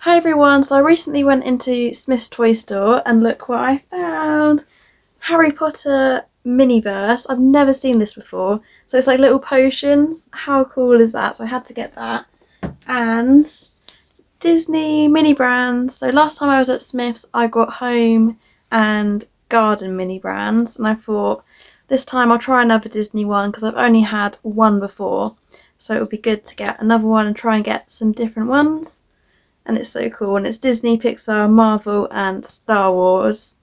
Hi everyone, so I recently went into Smith's toy store and look what I found. Harry Potter Miniverse. I've never seen this before. So it's like little potions. How cool is that? So I had to get that. And Disney mini brands. So last time I was at Smith's I got home and garden mini brands, and I thought this time I'll try another Disney one because I've only had one before. So it would be good to get another one and try and get some different ones. And it's so cool, and it's Disney, Pixar, Marvel and Star Wars,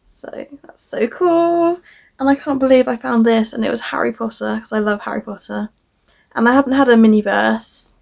so that's so cool. And I can't believe I found this, and it was Harry Potter because I love Harry Potter, and I haven't had a Miniverse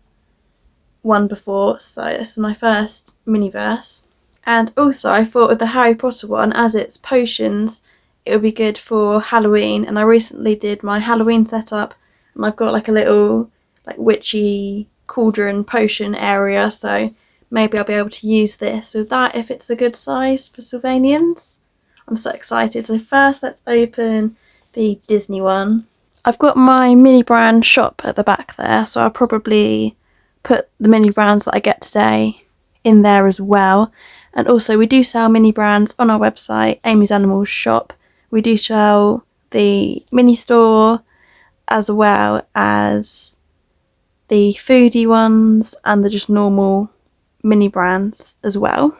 one before, so this is my first Miniverse. And also I thought with the Harry Potter one, as it's potions, it would be good for Halloween, and I recently did my Halloween setup and I've got like a little like witchy cauldron potion area, so maybe I'll be able to use this with that if it's a good size for Sylvanians. I'm so excited. So first let's open the Disney one. I've got my mini brand shop at the back there, so I'll probably put the mini brands that I get today in there as well. And also we do sell mini brands on our website, Amy's Animals Shop. We do sell the mini store as well as the foodie ones and the just normal mini brands as well.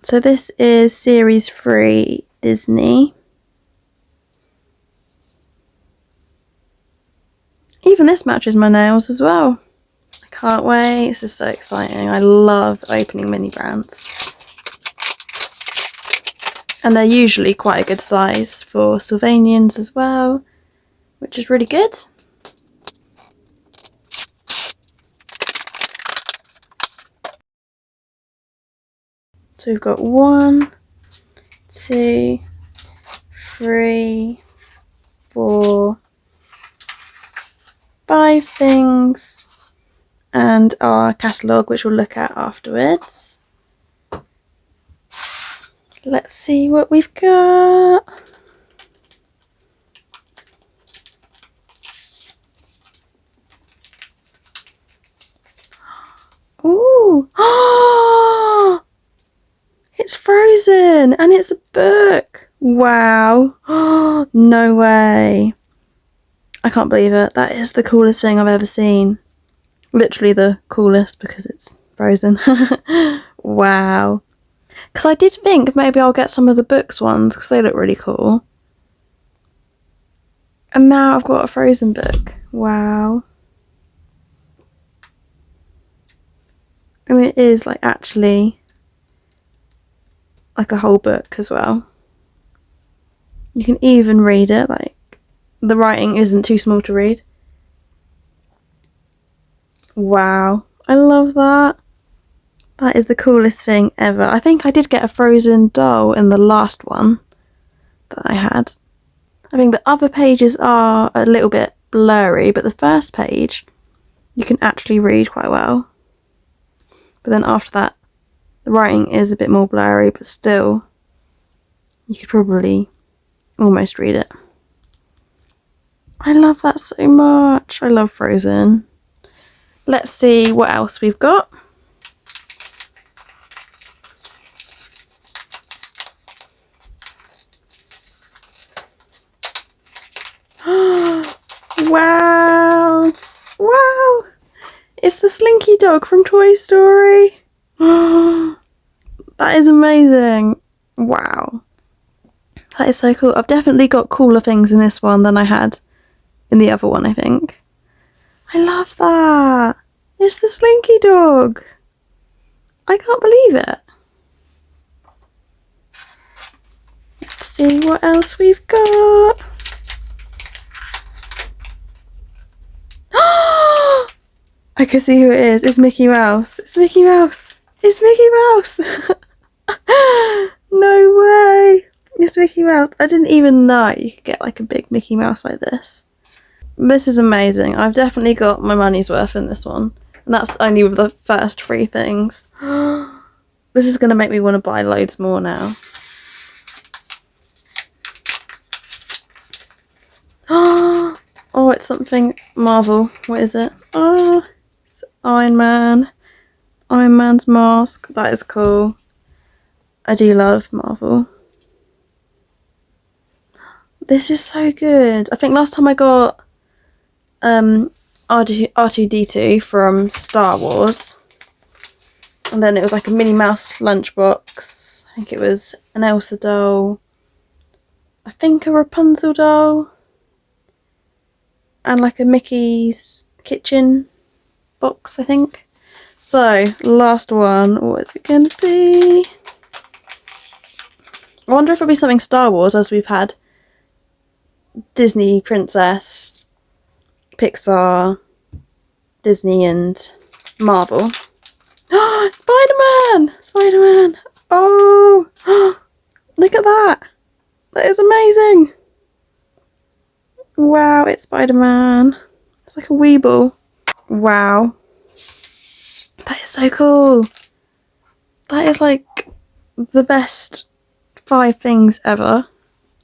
So this is series 3 Disney. Even this matches my nails as well. I can't wait. This is so exciting. I love opening mini brands. And they're usually quite a good size for Sylvanians as well, which is really good. So we've got 1, 2, 3, 4, 5 things, and our catalogue, which we'll look at afterwards. Let's see what we've got. Ooh! Oh! It's Frozen and it's a book. Wow. Oh, no way. I can't believe it. That is the coolest thing I've ever seen. Literally the coolest because it's Frozen. Wow. Because I did think maybe I'll get some of the books ones because they look really cool. And now I've got a Frozen book. Wow. And it is like actually like a whole book as well. You can even read it, like the writing isn't too small to read. Wow, I love that. That is the coolest thing ever. I think I did get a Frozen doll in the last one that I had. I think the other pages are a little bit blurry, but the first page you can actually read quite well. But then after that, the writing is a bit more blurry, but still, you could probably almost read it. I love that so much. I love Frozen. Let's see what else we've got. Wow! Wow! It's the Slinky dog from Toy Story. That is amazing. Wow. That is so cool. I've definitely got cooler things in this one than I had in the other one, I think. I love that. It's the Slinky dog. I can't believe it. Let's see what else we've got. I can see who it is. It's Mickey Mouse. It's Mickey Mouse. It's Mickey Mouse. No way. It's Mickey Mouse. I didn't even know you could get like a big Mickey Mouse like this. This is amazing. I've definitely got my money's worth in this one. And that's only with the first 3 things. This is going to make me want to buy loads more now. Oh, it's something Marvel. What is it? Oh, it's Iron Man. Iron Man's mask. That is cool. I do love Marvel. This is so good. I think last time I got R2D2 from Star Wars. And then it was like a Minnie Mouse lunchbox. I think it was an Elsa doll. I think a Rapunzel doll. And like a Mickey's kitchen box, I think. So, last one. What is it going to be? I wonder if it'll be something Star Wars, as we've had Disney Princess, Pixar, Disney and Marvel. Spider-Man! Spider-Man! Oh! Look at that! That is amazing! Wow, it's Spider-Man. It's like a Weeble. Wow. That is so cool. That is like the best 5 things ever.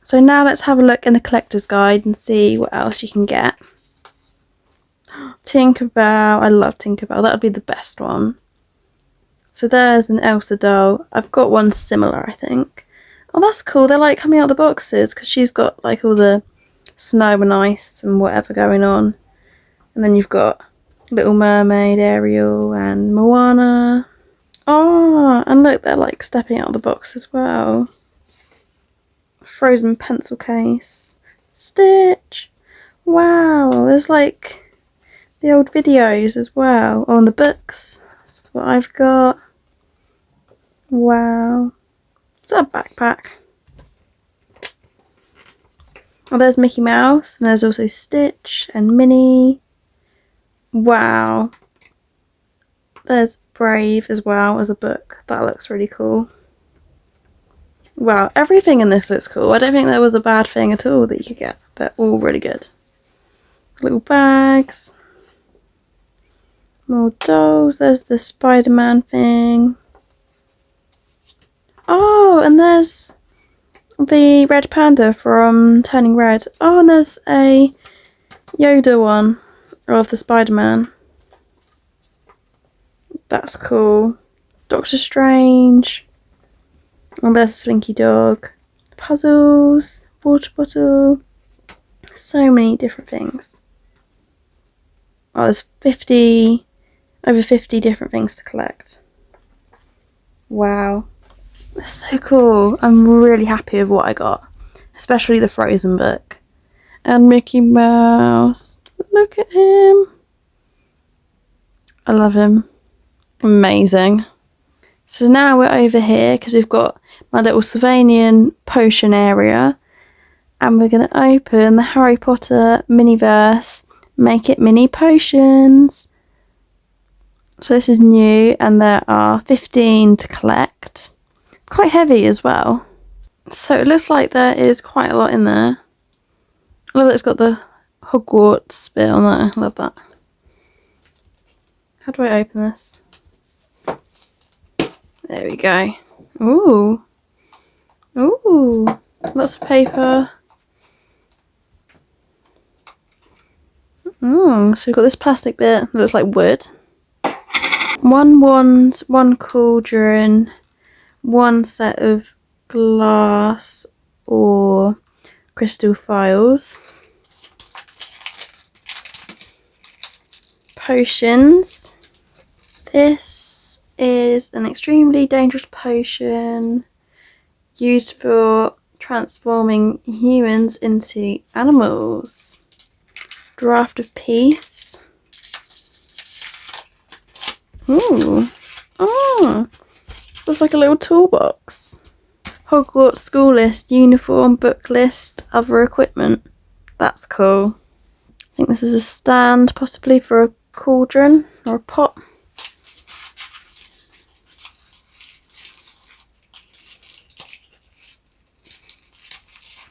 So now let's have a look in the collector's guide and see what else you can get. Tinkerbell. I love Tinkerbell. That would be the best one. So there's an Elsa doll. I've got one similar, I think. Oh, that's cool. They're like coming out of the boxes because she's got like all the snow and ice and whatever going on. And then you've got Little Mermaid, Ariel and Moana. Oh, and look, they're like stepping out of the box as well. Frozen pencil case. Stitch. Wow, there's like the old videos as well. Oh, and the books. That's what I've got. Wow. Is that a backpack? Oh, there's Mickey Mouse, and there's also Stitch and Minnie. Wow. There's Brave as well as a book. That looks really cool. Wow, everything in this looks cool. I don't think there was a bad thing at all that you could get. They're all really good. Little bags. More dolls. There's the Spider-Man thing. Oh, and there's the red panda from Turning Red. Oh, and there's a Yoda one of the Spider-Man. That's cool. Doctor Strange. And there's a Slinky Dog. Puzzles. Water bottle. So many different things. Oh, there's over 50 different things to collect. Wow. That's so cool. I'm really happy with what I got. Especially the Frozen book. And Mickey Mouse. Look at him. I love him. Amazing. So now we're over here because we've got my little Sylvanian potion area. And we're going to open the Harry Potter Miniverse. Make it mini potions. So this is new and there are 15 to collect. Quite heavy as well. So it looks like there is quite a lot in there. I love that it's got the Hogwarts bit on there. I love that. How do I open this? There we go. Ooh. Ooh. Lots of paper. Oh, so we've got this plastic bit that looks like wood. 1 wand, 1 cauldron, 1 set of glass or crystal files. Potions. This is an extremely dangerous potion used for transforming humans into animals. Draft of peace. Ooh. Oh. Looks like a little toolbox. Hogwarts school list, uniform, book list, other equipment. That's cool. I think this is a stand, possibly for a cauldron or a pot.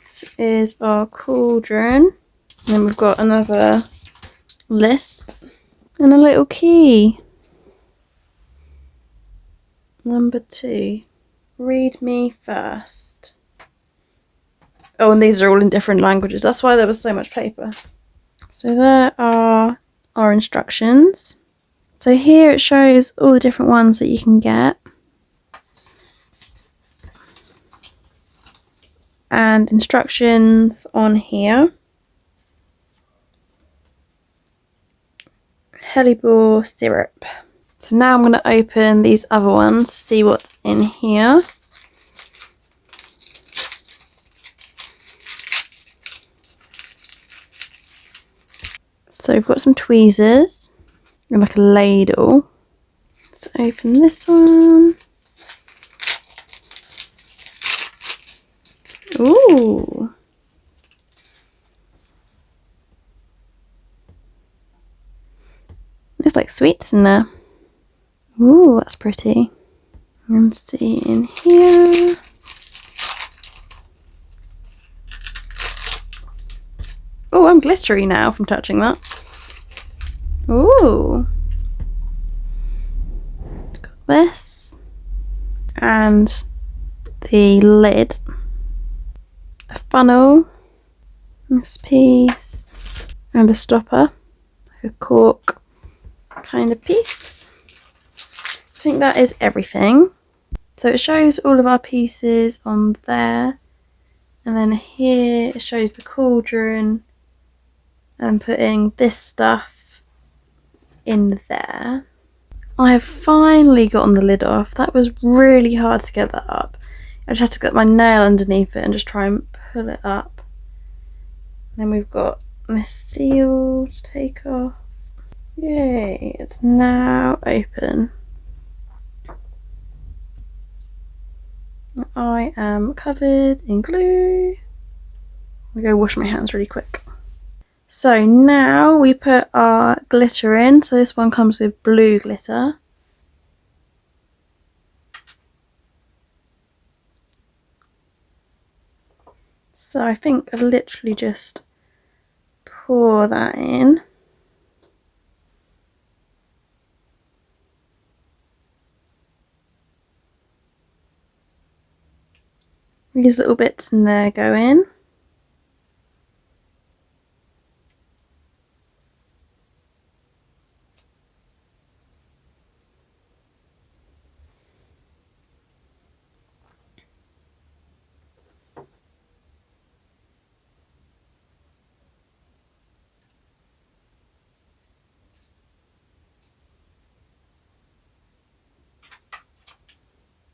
This is our cauldron. And then we've got another list and a little key. Number 2. Read me first. Oh, and these are all in different languages. That's why there was so much paper. So there are our instructions. So here it shows all the different ones that you can get. And instructions on here. Hellebore syrup. So now I'm going to open these other ones to see what's in here. So we've got some tweezers and like a ladle. Let's open this one. Ooh. There's like sweets in there. Ooh, that's pretty. Let's see in here. Oh, I'm glittery now from touching that. Ooh. Got this. And the lid. A funnel. This piece. And a stopper. Like a cork kind of piece. I think that is everything. So it shows all of our pieces on there. And then here it shows the cauldron. And putting this stuff in there. I have finally gotten the lid off. That was really hard to get that up. I just had to get my nail underneath it and just try and pull it up. Then we've got this seal to take off. Yay, it's now open. I am covered in glue. I'm gonna go wash my hands really quick. So now we put our glitter in. So this one comes with blue glitter. So I think I literally just pour that in. These little bits in there go in.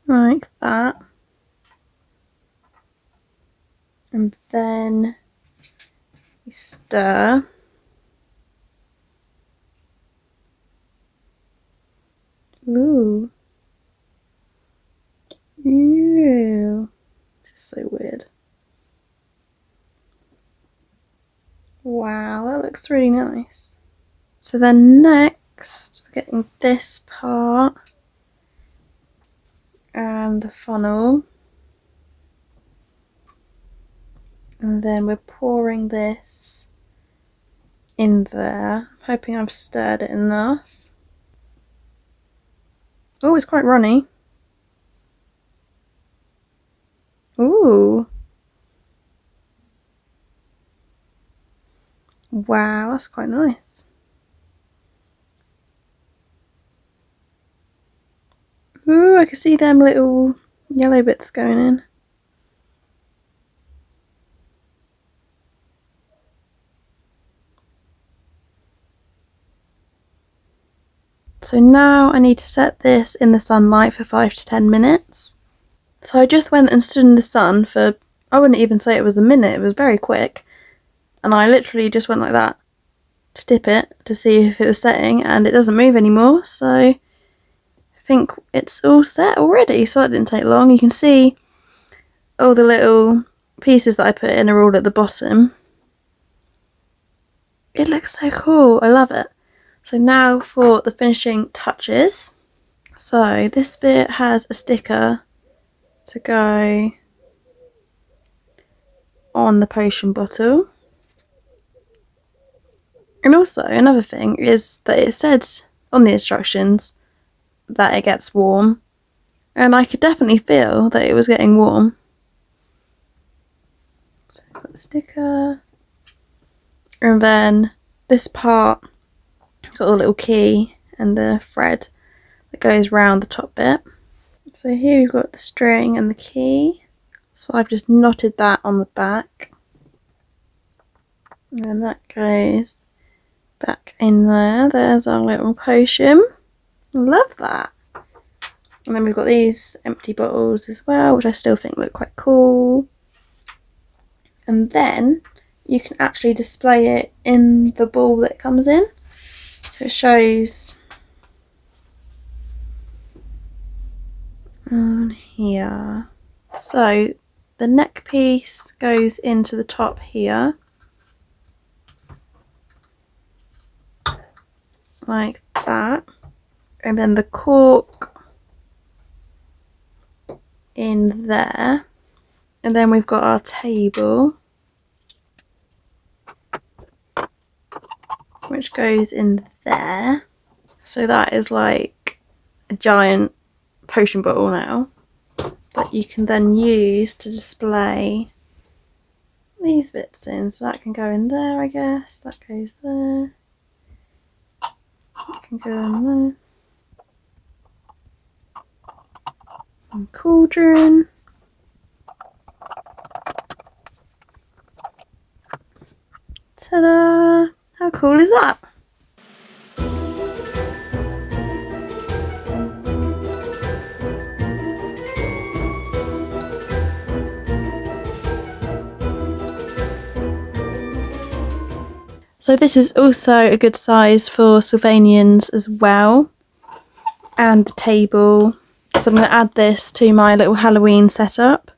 Like that. And then we stir. Ooh. Ew. This is so weird. Wow, that looks really nice. So then next, we're getting this part and the funnel. And then we're pouring this in there. I'm hoping I've stirred it enough. Oh, it's quite runny. Ooh. Wow, that's quite nice. Ooh, I can see them little yellow bits going in. So now I need to set this in the sunlight for 5 to 10 minutes. So I just went and stood in the sun for, I wouldn't even say it was a minute, it was very quick. And I literally just went like that to dip it to see if it was setting, and it doesn't move anymore. So I think it's all set already, so that didn't take long. You can see all the little pieces that I put in are all at the bottom. It looks so cool, I love it. So now for the finishing touches. So this bit has a sticker to go on the potion bottle. And also another thing is that it said on the instructions that it gets warm, and I could definitely feel that it was getting warm. So I've got the sticker, and then this part got a little key and the thread that goes round the top bit. So here we've got the string and the key. So I've just knotted that on the back. And then that goes back in there. There's our little potion. Love that. And then we've got these empty bottles as well, which I still think look quite cool. And then you can actually display it in the ball that it comes in. So it shows on here. So the neck piece goes into the top here, like that, and then the cork in there, and then we've got our table, which goes in there. So that is like a giant potion bottle now that you can then use to display these bits in. So that can go in there, I guess. That goes there. That can go in there. And cauldron. Ta-da! How cool is that? So this is also a good size for Sylvanians as well, and the table. So I'm going to add this to my little Halloween setup.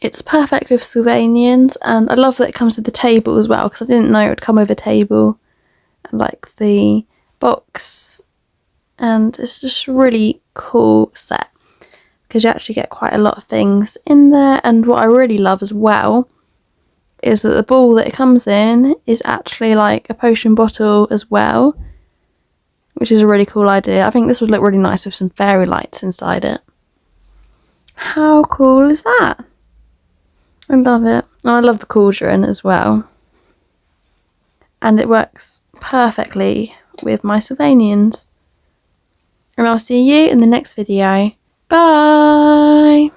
It's perfect with Sylvanians, and I love that it comes with the table as well, because I didn't know it would come with a table and like the box, and it's just a really cool set because you actually get quite a lot of things in there. And what I really love as well is that the ball that it comes in is actually like a potion bottle as well, which is a really cool idea. I think this would look really nice with some fairy lights inside it. How cool is that? I love it. And I love the cauldron as well. And it works perfectly with my Sylvanians. And I'll see you in the next video. Bye!